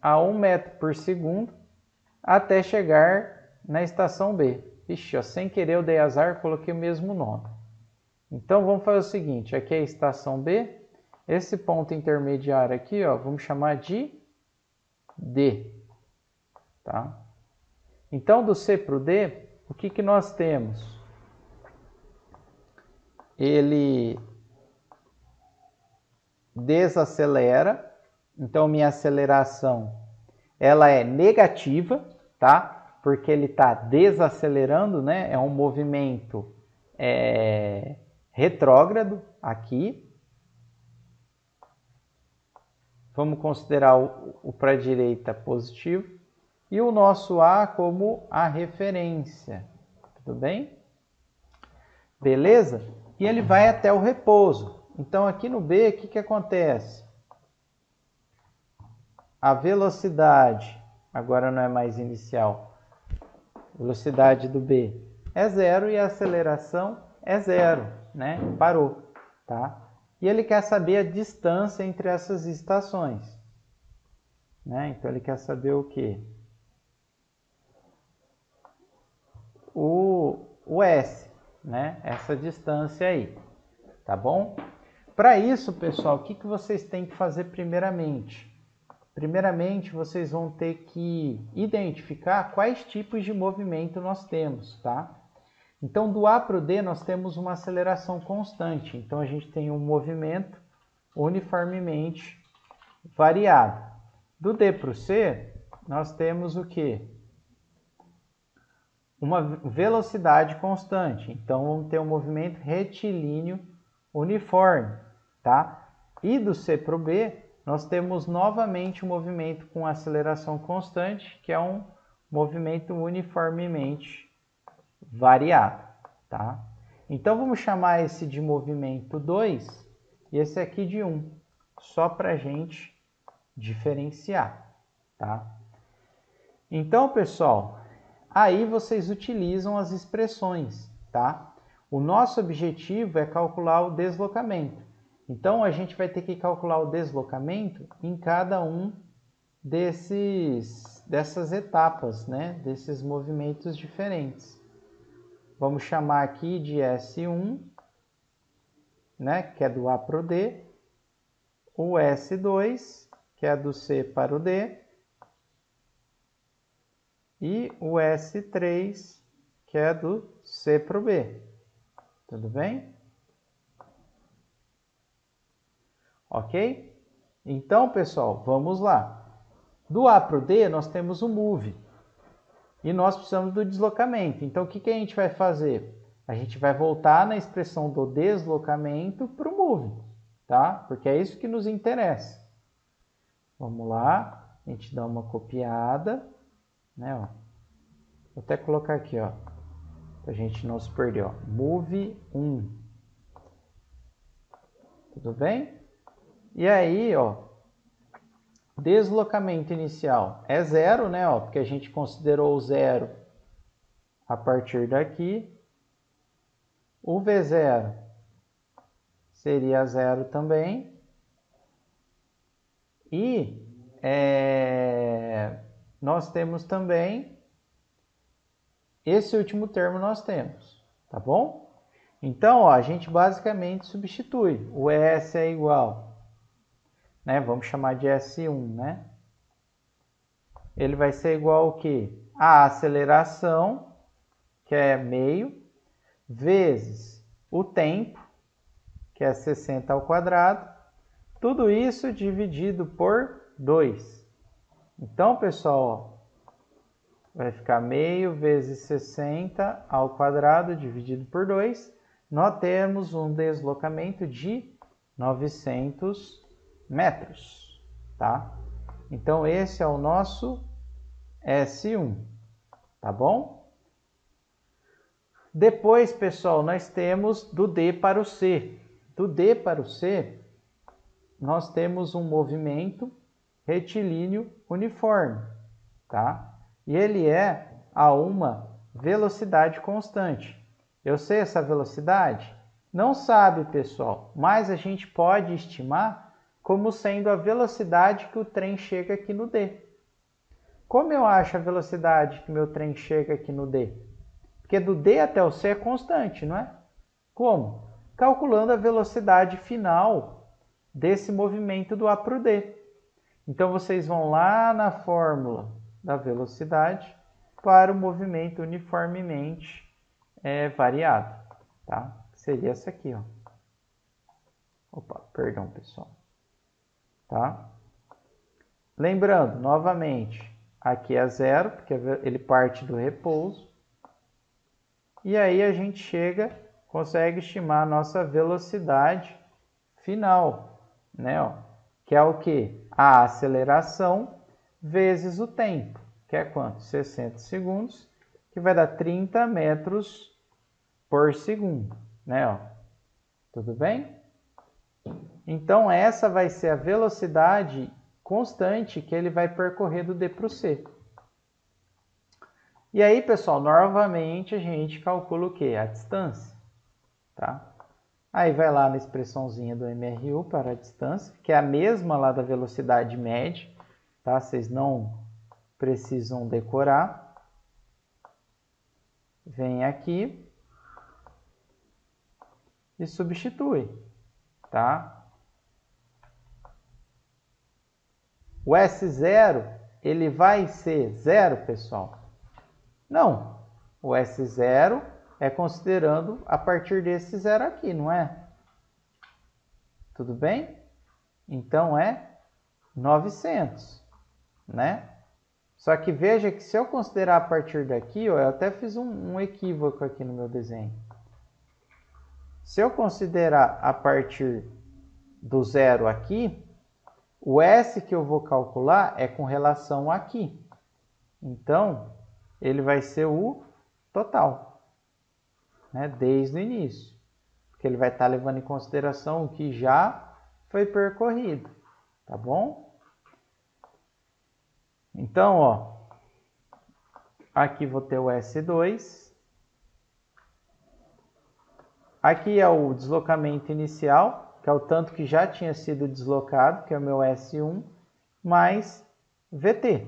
A: a 1 metro por segundo até chegar na estação B. Ixi, ó, sem querer eu dei azar, coloquei o mesmo nome. Então vamos fazer o seguinte, aqui é a estação B, esse ponto intermediário aqui, ó, vamos chamar de D, tá? Então do C para o D, o que que nós temos? Ele desacelera, então minha aceleração ela é negativa, tá? Porque ele está desacelerando, né? É um movimento retrógrado aqui. Vamos considerar o para a direita positivo e o nosso A como a referência, tudo bem? Beleza? E ele vai até o repouso. Então aqui no B, o que que acontece? A velocidade, agora não é mais inicial, velocidade do B é 0 e a aceleração é 0, né? Parou, tá? E ele quer saber a distância entre essas estações, né? Então ele quer saber o quê? O S, né? Essa distância aí, tá bom? Para isso, pessoal, o que que vocês têm que fazer primeiramente? Primeiramente, vocês vão ter que identificar quais tipos de movimento nós temos, tá? Então, do A para o D, nós temos uma aceleração constante. Então, a gente tem um movimento uniformemente variado. Do D para o C, nós temos o quê? Uma velocidade constante. Então, vamos ter um movimento retilíneo uniforme, tá? E do C para o B, nós temos novamente um movimento com aceleração constante, que é um movimento uniformemente variado, tá? Então, vamos chamar esse de movimento 2 e esse aqui de 1, só para a gente diferenciar, tá? Então, pessoal, aí vocês utilizam as expressões, tá? O nosso objetivo é calcular o deslocamento. Então, a gente vai ter que calcular o deslocamento em cada um dessas etapas, né? Desses movimentos diferentes. Vamos chamar aqui de S1, né? Que é do A para o D. O S2, que é do C para o D. E o S3, que é do C para o B. Tudo bem? Ok? Então, pessoal, vamos lá. Do A para o D, nós temos o move. E nós precisamos do deslocamento. Então, o que a gente vai fazer? A gente vai voltar na expressão do deslocamento para o move, tá? Porque é isso que nos interessa. Vamos lá. A gente dá uma copiada, né? Ó. Vou até colocar aqui, ó, para a gente não se perder, ó. Move 1. Tudo bem? E aí, ó, deslocamento inicial é 0, né? Ó, porque a gente considerou o 0 a partir daqui. O V0 seria 0 também. E nós temos também esse último termo nós temos, tá bom? Então, ó, a gente basicamente substitui. O S é igual, né? Vamos chamar de S1, né? Ele vai ser igual ao quê? A aceleração, que é meio, vezes o tempo, que é 60 ao quadrado. Tudo isso dividido por 2. Então, pessoal, ó, vai ficar meio vezes 60 ao quadrado dividido por 2. Nós temos um deslocamento de 900 metros, tá? Então, esse é o nosso S1, tá bom? Depois, pessoal, nós temos do D para o C. Do D para o C, nós temos um movimento retilíneo uniforme, tá? E ele é a uma velocidade constante. Eu sei essa velocidade? Não sabe, pessoal, mas a gente pode estimar como sendo a velocidade que o trem chega aqui no D. Como eu acho a velocidade que meu trem chega aqui no D? Porque do D até o C é constante, não é? Como? Calculando a velocidade final desse movimento do A para o D. Então, vocês vão lá na fórmula da velocidade para o movimento uniformemente variado, tá? Seria essa aqui, ó. Opa, perdão, pessoal. Tá? Lembrando, novamente, aqui é zero, porque ele parte do repouso. E aí a gente consegue estimar a nossa velocidade final, né? Ó, que é o quê? A aceleração vezes o tempo, que é quanto? 60 segundos, que vai dar 30 metros por segundo, né? Ó, tudo bem? Então, essa vai ser a velocidade constante que ele vai percorrer do D para o C. E aí, pessoal, novamente a gente calcula o quê? A distância, tá? Aí vai lá na expressãozinha do MRU para a distância, que é a mesma lá da velocidade média, tá? Vocês não precisam decorar. Vem aqui e substitui, tá? O S0, ele vai ser zero, pessoal? Não. O S0 é considerando a partir desse zero aqui, não é? Tudo bem? Então, é 900, né? Só que veja que se eu considerar a partir daqui, ó, eu até fiz um equívoco aqui no meu desenho. Se eu considerar a partir do zero aqui, o S que eu vou calcular é com relação aqui. Então, ele vai ser o total, né, desde o início. Porque ele vai estar levando em consideração o que já foi percorrido, tá bom? Então, ó, aqui vou ter o S2. Aqui é o deslocamento inicial, que é o tanto que já tinha sido deslocado, que é o meu S1, mais VT.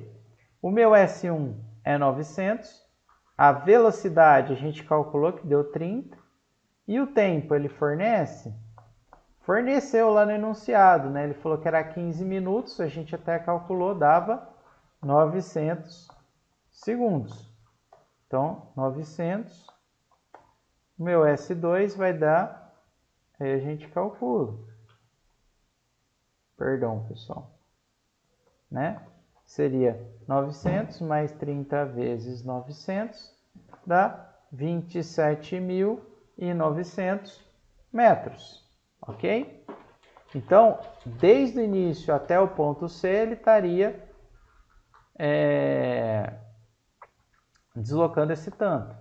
A: O meu S1 é 900, a velocidade a gente calculou que deu 30, e o tempo ele forneceu lá no enunciado, né? Ele falou que era 15 minutos, a gente até calculou, dava 900 segundos. Então, 900, o meu S2 vai dar, aí a gente calcula. Perdão, pessoal. Né? Seria 900 mais 30 vezes 900, dá 27.900 metros, ok? Então, desde o início até o ponto C, ele estaria deslocando esse tanto.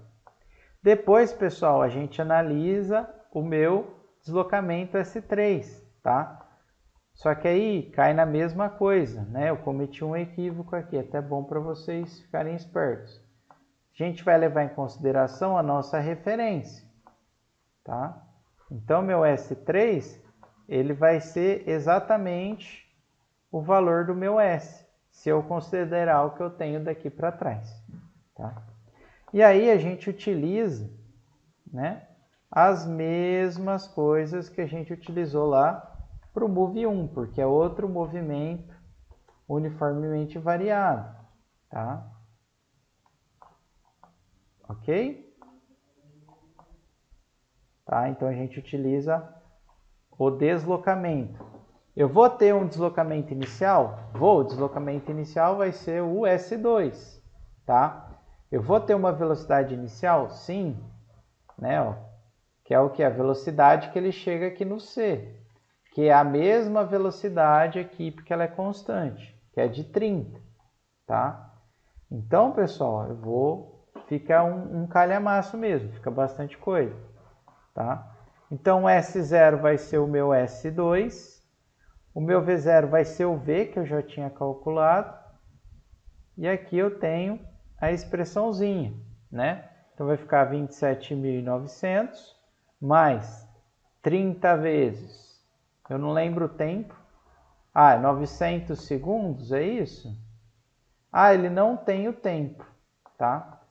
A: Depois, pessoal, a gente analisa o meu deslocamento S3, tá? Só que aí cai na mesma coisa, né? Eu cometi um equívoco aqui, até bom para vocês ficarem espertos. A gente vai levar em consideração a nossa referência, tá? Então, meu S3, ele vai ser exatamente o valor do meu S, se eu considerar o que eu tenho daqui para trás, tá? E aí a gente utiliza, né, as mesmas coisas que a gente utilizou lá para o Move 1, porque é outro movimento uniformemente variado, tá? Ok? Tá? Então, a gente utiliza o deslocamento. Eu vou ter um deslocamento inicial? Vou, o deslocamento inicial vai ser o S2, tá? Eu vou ter uma velocidade inicial? Sim, né? Ó, que é o que? A velocidade que ele chega aqui no C, que é a mesma velocidade aqui, porque ela é constante, que é de 30, tá? Então, pessoal, eu vou ficar um calhamaço mesmo, fica bastante coisa, tá? Então, o S0 vai ser o meu S2, o meu V0 vai ser o V, que eu já tinha calculado, e aqui eu tenho a expressãozinha, né? Então, vai ficar 27.900 mais 30 vezes, eu não lembro o tempo, 900 segundos, é isso? Ele não tem o tempo, tá?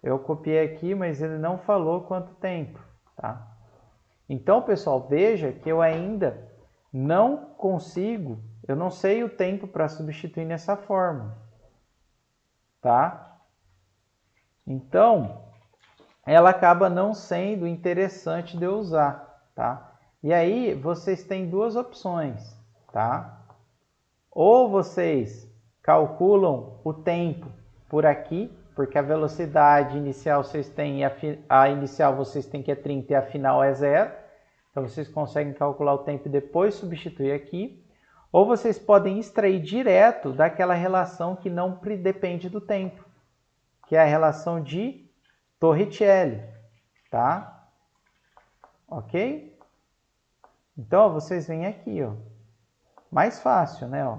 A: Eu copiei aqui, mas ele não falou quanto tempo, tá? Então, pessoal, veja que eu ainda não consigo, eu não sei o tempo para substituir nessa fórmula, tá? Então, ela acaba não sendo interessante de eu usar, tá? E aí, vocês têm duas opções, tá? Ou vocês calculam o tempo por aqui, porque a velocidade inicial vocês têm, a inicial vocês têm que é 30 e a final é 0. Então, vocês conseguem calcular o tempo e depois substituir aqui. Ou vocês podem extrair direto daquela relação que não depende do tempo, que é a relação de Torricelli, tá? Ok? Então, vocês vêm aqui, ó. Mais fácil, né? Ó.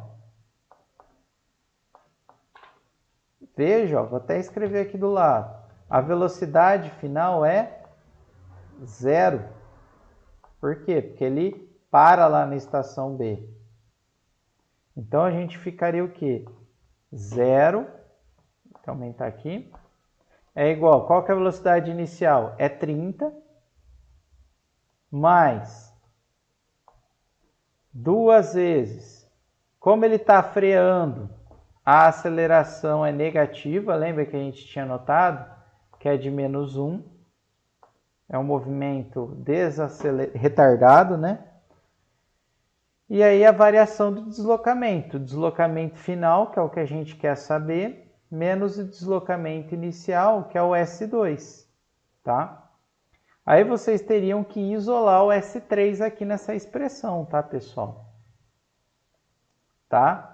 A: Veja, ó, vou até escrever aqui do lado. A velocidade final é 0. Por quê? Porque ele para lá na estação B. Então, a gente ficaria o quê? 0, vou aumentar aqui, é igual, qual que é a velocidade inicial? É 30, mais 2 vezes, como ele está freando, a aceleração é negativa, lembra que a gente tinha notado? Que é de menos 1, é um movimento retardado, né? E aí a variação do deslocamento. O deslocamento final, que é o que a gente quer saber, menos o deslocamento inicial, que é o S2, tá? Aí vocês teriam que isolar o S3 aqui nessa expressão, tá, pessoal? Tá?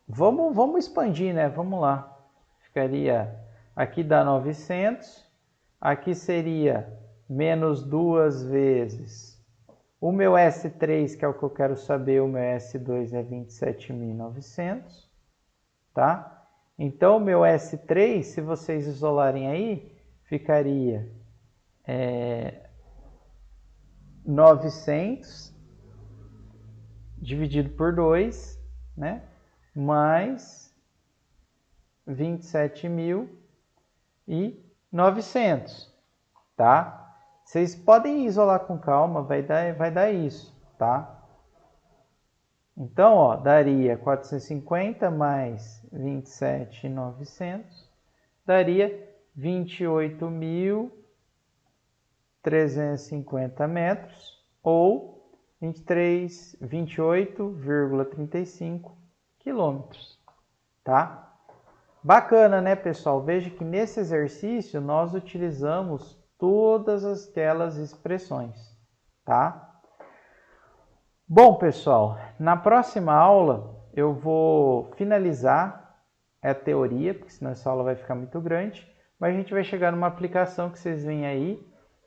A: Vamos expandir, né? Vamos lá. Ficaria, aqui dá 900, aqui seria menos 2 vezes o meu S3, que é o que eu quero saber, o meu S2 é 27.900, tá? Então, o meu S3, se vocês isolarem aí, ficaria 900 dividido por 2, né? Mais 27.900, tá? Vocês podem isolar com calma, vai dar isso, tá? Então, ó, daria 450 mais 27.900, daria 28.350 metros, ou 28,35 quilômetros, tá? Bacana, né, pessoal? Veja que nesse exercício nós utilizamos todas aquelas expressões, tá? Bom, pessoal, na próxima aula eu vou finalizar a teoria, porque senão essa aula vai ficar muito grande, mas a gente vai chegar numa aplicação que vocês veem aí,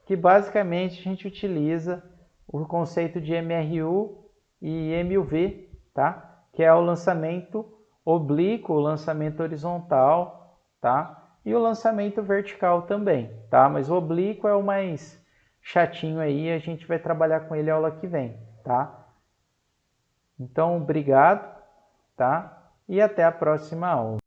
A: que basicamente a gente utiliza o conceito de MRU e MUV, tá? Que é o lançamento oblíquo, o lançamento horizontal, tá? E o lançamento vertical também, tá? Mas o oblíquo é o mais chatinho aí, a gente vai trabalhar com ele a aula que vem, tá? Então, obrigado, tá? E até a próxima aula.